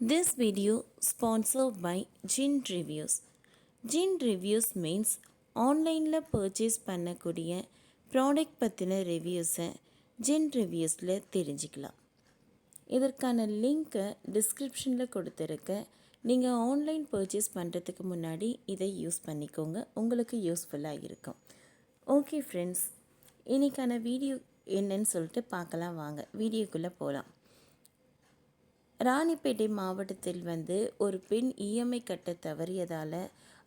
This video sponsored by Gin Reviews. Gin Reviews means ஆன்லைனில் purchase பண்ணக்கூடிய product பற்றின ரிவ்யூஸை ஜின் ரிவ்யூஸில் தெரிஞ்சுக்கலாம். இதற்கான லிங்க்கை டிஸ்கிரிப்ஷனில் கொடுத்துருக்க. நீங்கள் ஆன்லைன் பர்ச்சேஸ் பண்ணுறதுக்கு முன்னாடி இதை யூஸ் பண்ணிக்கோங்க, உங்களுக்கு யூஸ்ஃபுல்லாக இருக்கும். ஓகே ஃப்ரெண்ட்ஸ், இன்றைக்கான வீடியோ என்னன்னு சொல்லிட்டு பார்க்கலாம் வாங்க, வீடியோக்குள்ளே போகலாம். ராணிப்பேட்டை மாவட்டத்தில் ஒரு பெண் இஎம்ஐ கட்ட தவறியதால்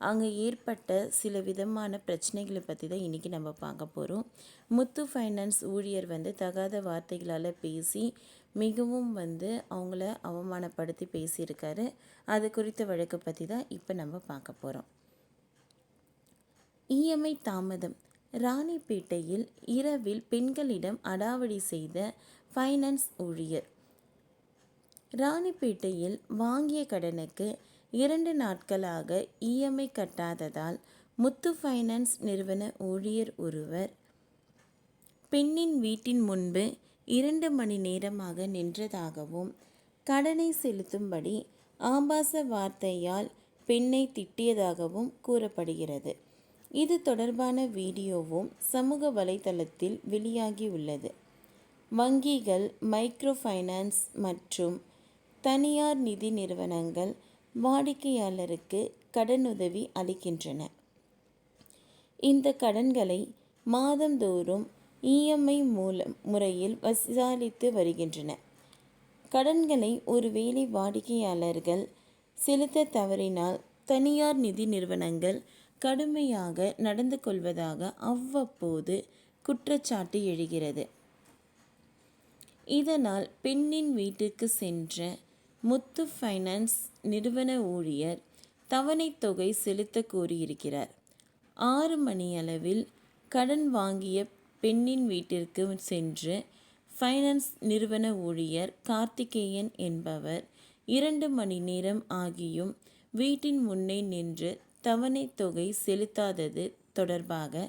அங்கே ஏற்பட்ட சில விதமான பிரச்சனைகளை பற்றி தான் இன்றைக்கி நம்ம பார்க்க போகிறோம். முத்து ஃபைனான்ஸ் ஊழியர் தகாத வார்த்தைகளால் பேசி மிகவும் அவங்கள அவமானப்படுத்தி பேசியிருக்காரு. அது குறித்த வழக்கை பற்றி தான் இப்போ நம்ம பார்க்க போகிறோம். இஎம்ஐ தாமதம். ராணிப்பேட்டையில் இரவில் பெண்களிடம் அடாவடி செய்த ஃபைனான்ஸ் ஊழியர். ராணிப்பேட்டையில் வாங்கிய கடனுக்கு 2 நாட்களாக இஎம்ஐ கட்டாததால் முத்து ஃபைனான்ஸ் நிறுவன ஊழியர் ஒருவர் பெண்ணின் வீட்டின் முன்பு 2 மணி நேரமாக நின்றதாகவும் கடனை செலுத்தும்படி ஆபாச வார்த்தையால் பெண்ணை திட்டியதாகவும் கூறப்படுகிறது. இது தொடர்பான வீடியோவும் சமூக வலைதளத்தில் வெளியாகியுள்ளது. வங்கிகள், மைக்ரோ ஃபைனான்ஸ் மற்றும் தனியார் நிதி நிறுவனங்கள் வாடிக்கையாளருக்கு கடனுதவி அளிக்கின்றன. இந்த கடன்களை மாதந்தோறும் இஎம்ஐ முறையில் விசாரித்து வருகின்றன. கடன்களை ஒருவேளை வாடிக்கையாளர்கள் செலுத்த தவறினால் தனியார் நிதி நிறுவனங்கள் கடுமையாக நடந்து கொள்வதாக அவ்வப்போது குற்றச்சாட்டு எழுகிறது. இதனால் பெண்ணின் வீட்டிற்கு சென்ற முத்து ஃபைனான்ஸ் நிறுவன ஊழியர் தவணை தொகை செலுத்த கோரியிருக்கிறார். 6 மணியளவில் கடன் வாங்கிய பெண்ணின் வீட்டிற்கு சென்று ஃபைனான்ஸ் நிறுவன ஊழியர் கார்த்திகேயன் என்பவர் 2 மணி நேரம் ஆகியும் வீட்டின் முன்னே நின்று தவணை தொகை செலுத்தாதது தொடர்பாக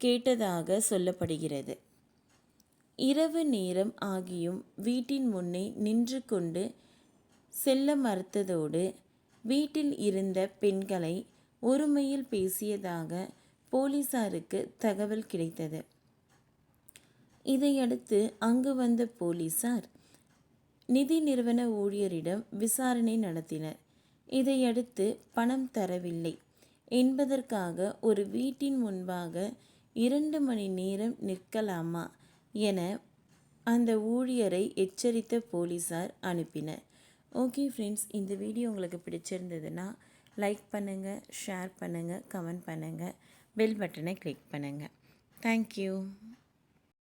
கேட்டதாக சொல்லப்படுகிறது. இரவு நேரம் ஆகியும் வீட்டின் முன்னே நின்று கொண்டு செல்ல மறுத்ததோடு வீட்டில் இருந்த பெண்களை ஒருமையில் பேசியதாக போலீசாருக்கு தகவல் கிடைத்தது. இதையடுத்து அங்கு வந்த போலீசார் நிதி நிறுவன ஊழியரிடம் விசாரணை நடத்தினர். இதையடுத்து பணம் தரவில்லை என்பதற்காக ஒரு வீட்டின் முன்பாக 2 மணி நேரம் நிற்கலாமா என அந்த ஊழியரை எச்சரித்த போலீசார் அனுப்பினர். ஓகே ஃப்ரெண்ட்ஸ், இந்த வீடியோ உங்களுக்கு பிடிச்சிருந்ததுன்னா லைக் பண்ணுங்கள், ஷேர் பண்ணுங்கள், கமெண்ட் பண்ணுங்கள், பெல் பட்டனை கிளிக் பண்ணுங்கள். தேங்க்யூ.